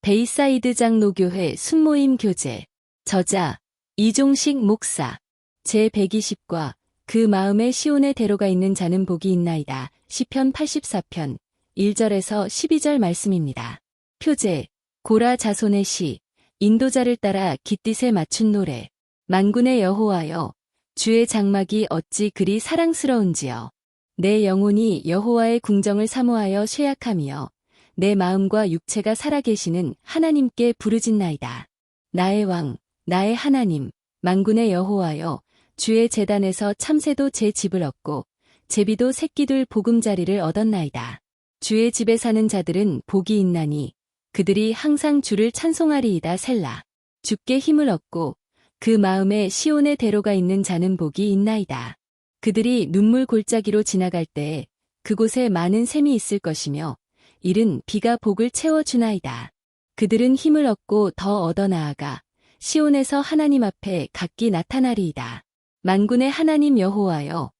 베이사이드 장로교회 순모임 교재. 저자 이종식 목사. 제120과 그 마음에 시온의 대로가 있는 자는 복이 있나이다. 시편 84편 1절에서 12절 말씀입니다. 표제 고라 자손의 시. 인도자를 따라 깃딧에 맞춘 노래. 만군의 여호와여, 주의 장막이 어찌 그리 사랑스러운지요. 내 영혼이 여호와의 궁정을 사모하여 쇠약하며 내 마음과 육체가 살아계시는 하나님께 부르짖나이다. 나의 왕, 나의 하나님, 만군의 여호와여, 주의 제단에서 참새도 제 집을 얻고 제비도 새끼들 보금자리를 얻었나이다. 주의 집에 사는 자들은 복이 있나니 그들이 항상 주를 찬송하리이다. 셀라. 주께 힘을 얻고 그 마음에 시온의 대로가 있는 자는 복이 있나이다. 그들이 눈물 골짜기로 지나갈 때에 그곳에 많은 샘이 있을 것이며 이른 비가 복을 채워주나이다. 그들은 힘을 얻고 더 얻어 나아가 시온에서 하나님 앞에 각기 나타나리이다. 만군의 하나님 여호와여,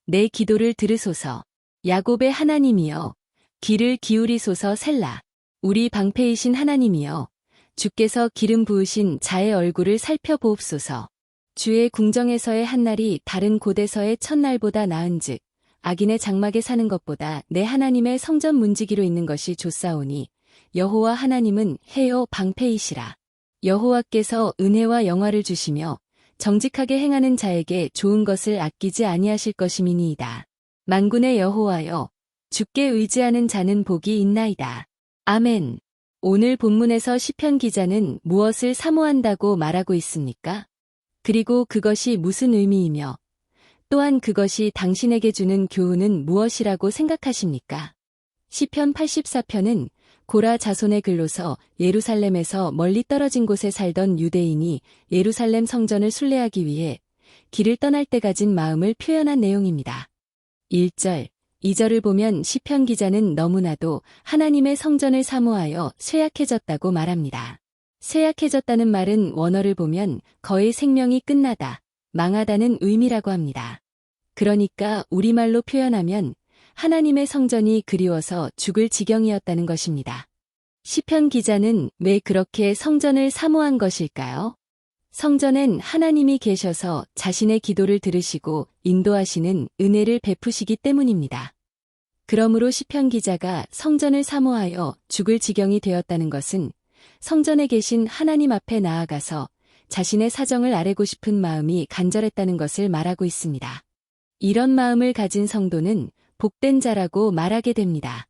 내 기도를 들으소서. 야곱의 하나님이여, 귀를 기울이소서. 셀라. 우리 방패이신 하나님이여, 주께서 기름 부으신 자의 얼굴을 살펴보옵소서. 주의 궁정에서의 한날이 다른 곳에서의 첫날보다 나은즉 악인의 장막에 사는 것보다 내 하나님의 성전 문지기로 있는 것이 좋사오니 여호와 하나님은 해요 방패이시라. 여호와께서 은혜와 영화를 주시며 정직하게 행하는 자에게 좋은 것을 아끼지 아니하실 것임이니이다. 만군의 여호와여, 주께 의지하는 자는 복이 있나이다. 아멘. 오늘 본문에서 시편 기자는 무엇을 사모한다고 말하고 있습니까? 그리고 그것이 무슨 의미이며 또한 그것이 당신에게 주는 교훈은 무엇이라고 생각하십니까? 시편 84편은 고라 자손의 글로서 예루살렘에서 멀리 떨어진 곳에 살던 유대인이 예루살렘 성전을 순례하기 위해 길을 떠날 때 가진 마음을 표현한 내용입니다. 1절, 2절을 보면 시편 기자는 너무나도 하나님의 성전을 사모하여 쇠약해졌다고 말합니다. 쇠약해졌다는 말은 원어를 보면 거의 생명이 끝나다, 망하다는 의미라고 합니다. 그러니까 우리말로 표현하면 하나님의 성전이 그리워서 죽을 지경이었다는 것입니다. 시편 기자는 왜 그렇게 성전을 사모한 것일까요? 성전엔 하나님이 계셔서 자신의 기도를 들으시고 인도하시는 은혜를 베푸시기 때문입니다. 그러므로 시편 기자가 성전을 사모하여 죽을 지경이 되었다는 것은 성전에 계신 하나님 앞에 나아가서 자신의 사정을 아뢰고 싶은 마음이 간절했다는 것을 말하고 있습니다. 이런 마음을 가진 성도는 복된 자라고 말하게 됩니다.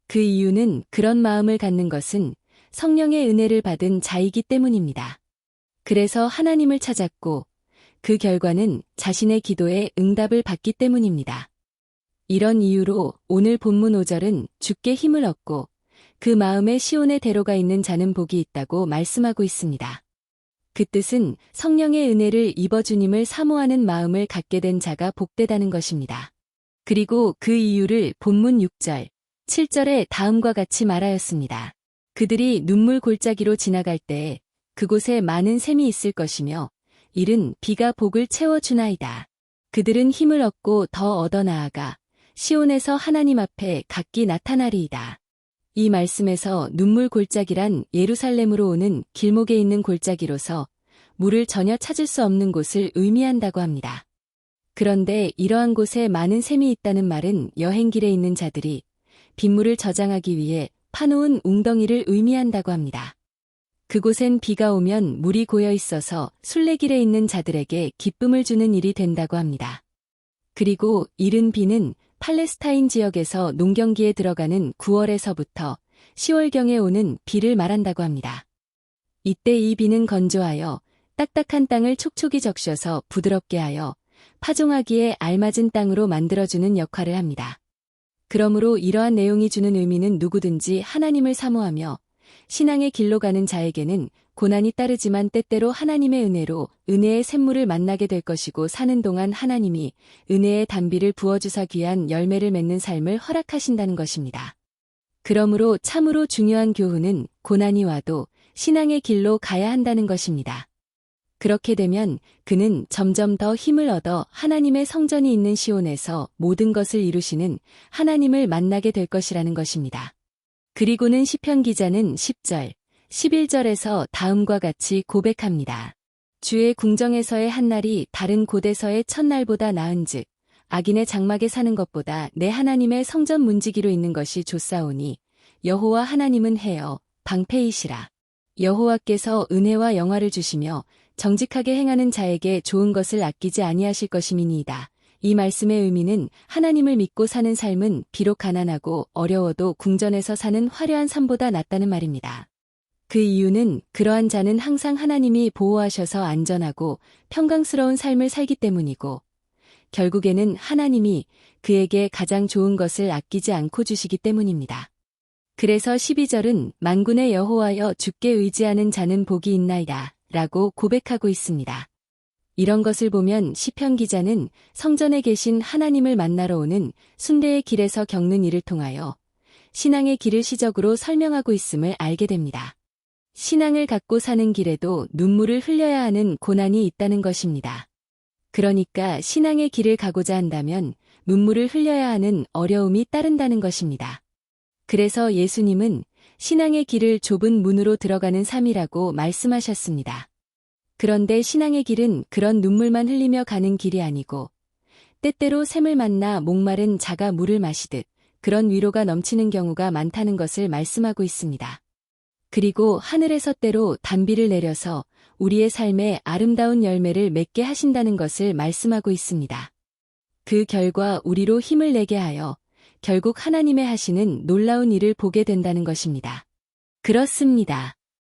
그 이유는 그런 마음을 갖는 것은 성령의 은혜를 받은 자이기 때문입니다. 그래서 하나님을 찾았고 그 결과는 자신의 기도에 응답을 받기 때문입니다. 이런 이유로 오늘 본문 5절은 주께 힘을 얻고 그 마음에 시온의 대로가 있는 자는 복이 있다고 말씀하고 있습니다. 그 뜻은 성령의 은혜를 입어 주님을 사모하는 마음을 갖게 된 자가 복되다는 것입니다. 그리고 그 이유를 본문 6절, 7절에 다음과 같이 말하였습니다. 그들이 눈물 골짜기로 지나갈 때에 그곳에 많은 샘이 있을 것이며 이른 비가 복을 채워주나이다. 그들은 힘을 얻고 더 얻어 나아가 시온에서 하나님 앞에 각기 나타나리이다. 이 말씀에서 눈물 골짜기란 예루살렘으로 오는 길목에 있는 골짜기로서 물을 전혀 찾을 수 없는 곳을 의미한다고 합니다. 그런데 이러한 곳에 많은 샘이 있다는 말은 여행길에 있는 자들이 빗물을 저장하기 위해 파놓은 웅덩이를 의미한다고 합니다. 그곳엔 비가 오면 물이 고여 있어서 순례길에 있는 자들에게 기쁨을 주는 일이 된다고 합니다. 그리고 이른 비는 팔레스타인 지역에서 농경기에 들어가는 9월에서부터 10월경에 오는 비를 말한다고 합니다. 이때 이 비는 건조하여 딱딱한 땅을 촉촉이 적셔서 부드럽게 하여 파종하기에 알맞은 땅으로 만들어주는 역할을 합니다. 그러므로 이러한 내용이 주는 의미는 누구든지 하나님을 사모하며 신앙의 길로 가는 자에게는 고난이 따르지만 때때로 하나님의 은혜로 은혜의 샘물을 만나게 될 것이고 사는 동안 하나님이 은혜의 단비를 부어주사 귀한 열매를 맺는 삶을 허락하신다는 것입니다. 그러므로 참으로 중요한 교훈은 고난이 와도 신앙의 길로 가야 한다는 것입니다. 그렇게 되면 그는 점점 더 힘을 얻어 하나님의 성전이 있는 시온에서 모든 것을 이루시는 하나님을 만나게 될 것이라는 것입니다. 그리고는 시편 기자는 10절, 11절에서 다음과 같이 고백합니다. 주의 궁정에서의 한 날이 다른 곳에서의 첫날보다 나은즉 악인의 장막에 사는 것보다 내 하나님의 성전 문지기로 있는 것이 좋사오니 여호와 하나님은 해여 방패이시라. 여호와께서 은혜와 영화를 주시며 정직하게 행하는 자에게 좋은 것을 아끼지 아니하실 것임이니이다. 이 말씀의 의미는 하나님을 믿고 사는 삶은 비록 가난하고 어려워도 궁전에서 사는 화려한 삶보다 낫다는 말입니다. 그 이유는 그러한 자는 항상 하나님이 보호하셔서 안전하고 평강스러운 삶을 살기 때문이고 결국에는 하나님이 그에게 가장 좋은 것을 아끼지 않고 주시기 때문입니다. 그래서 12절은 만군의 여호와여 주께 의지하는 자는 복이 있나이다 라고 고백하고 있습니다. 이런 것을 보면 시편 기자는 성전에 계신 하나님을 만나러 오는 순례의 길에서 겪는 일을 통하여 신앙의 길을 시적으로 설명하고 있음을 알게 됩니다. 신앙을 갖고 사는 길에도 눈물을 흘려야 하는 고난이 있다는 것입니다. 그러니까 신앙의 길을 가고자 한다면 눈물을 흘려야 하는 어려움이 따른다는 것입니다. 그래서 예수님은 신앙의 길을 좁은 문으로 들어가는 삶이라고 말씀하셨습니다. 그런데 신앙의 길은 그런 눈물만 흘리며 가는 길이 아니고 때때로 샘을 만나 목마른 자가 물을 마시듯 그런 위로가 넘치는 경우가 많다는 것을 말씀하고 있습니다. 그리고 하늘에서 때로 단비를 내려서 우리의 삶에 아름다운 열매를 맺게 하신다는 것을 말씀하고 있습니다. 그 결과 우리로 힘을 내게 하여 결국 하나님의 하시는 놀라운 일을 보게 된다는 것입니다. 그렇습니다.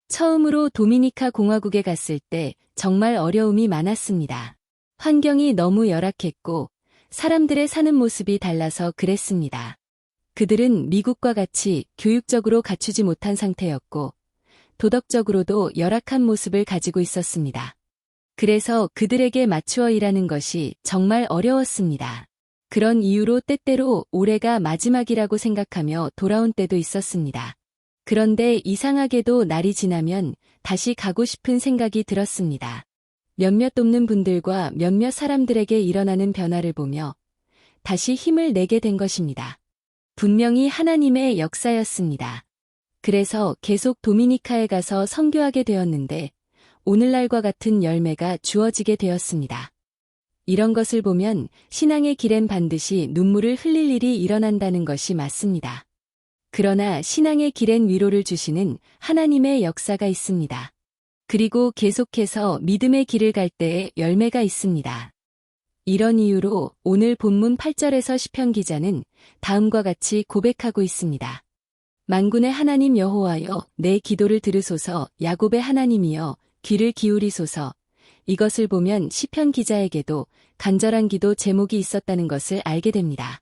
처음으로 도미니카 공화국에 갔을 때 정말 어려움이 많았습니다. 환경이 너무 열악했고 사람들의 사는 모습이 달라서 그랬습니다. 그들은 미국과 같이 교육적으로 갖추지 못한 상태였고 도덕적으로도 열악한 모습을 가지고 있었습니다. 그래서 그들에게 맞추어 일하는 것이 정말 어려웠습니다. 그런 이유로 때때로 올해가 마지막이라고 생각하며 돌아온 때도 있었습니다. 그런데 이상하게도 날이 지나면 다시 가고 싶은 생각이 들었습니다. 몇몇 돕는 분들과 몇몇 사람들에게 일어나는 변화를 보며 다시 힘을 내게 된 것입니다. 분명히 하나님의 역사였습니다. 그래서 계속 도미니카에 가서 선교하게 되었는데 오늘날과 같은 열매가 주어지게 되었습니다. 이런 것을 보면 신앙의 길엔 반드시 눈물을 흘릴 일이 일어난다는 것이 맞습니다. 그러나 신앙의 길엔 위로를 주시는 하나님의 역사가 있습니다. 그리고 계속해서 믿음의 길을 갈 때에 열매가 있습니다. 이런 이유로 오늘 본문 8절에서 시편 기자는 다음과 같이 고백하고 있습니다. 만군의 하나님 여호와여 내 기도를 들으소서 야곱의 하나님이여 귀를 기울이소서. 이것을 보면 시편 기자에게도 간절한 기도 제목이 있었다는 것을 알게 됩니다.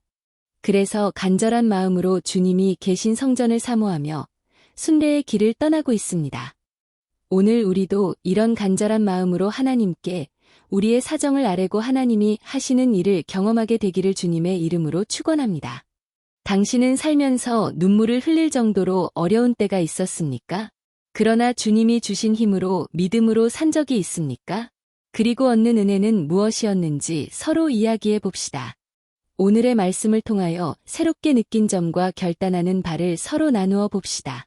그래서 간절한 마음으로 주님이 계신 성전을 사모하며 순례의 길을 떠나고 있습니다. 오늘 우리도 이런 간절한 마음으로 하나님께 우리의 사정을 아뢰고 하나님이 하시는 일을 경험하게 되기를 주님의 이름으로 축원합니다. 당신은 살면서 눈물을 흘릴 정도로 어려운 때가 있었습니까? 그러나 주님이 주신 힘으로 믿음으로 산 적이 있습니까? 그리고 얻는 은혜는 무엇이었는지 서로 이야기해 봅시다. 오늘의 말씀을 통하여 새롭게 느낀 점과 결단하는 바를 서로 나누어 봅시다.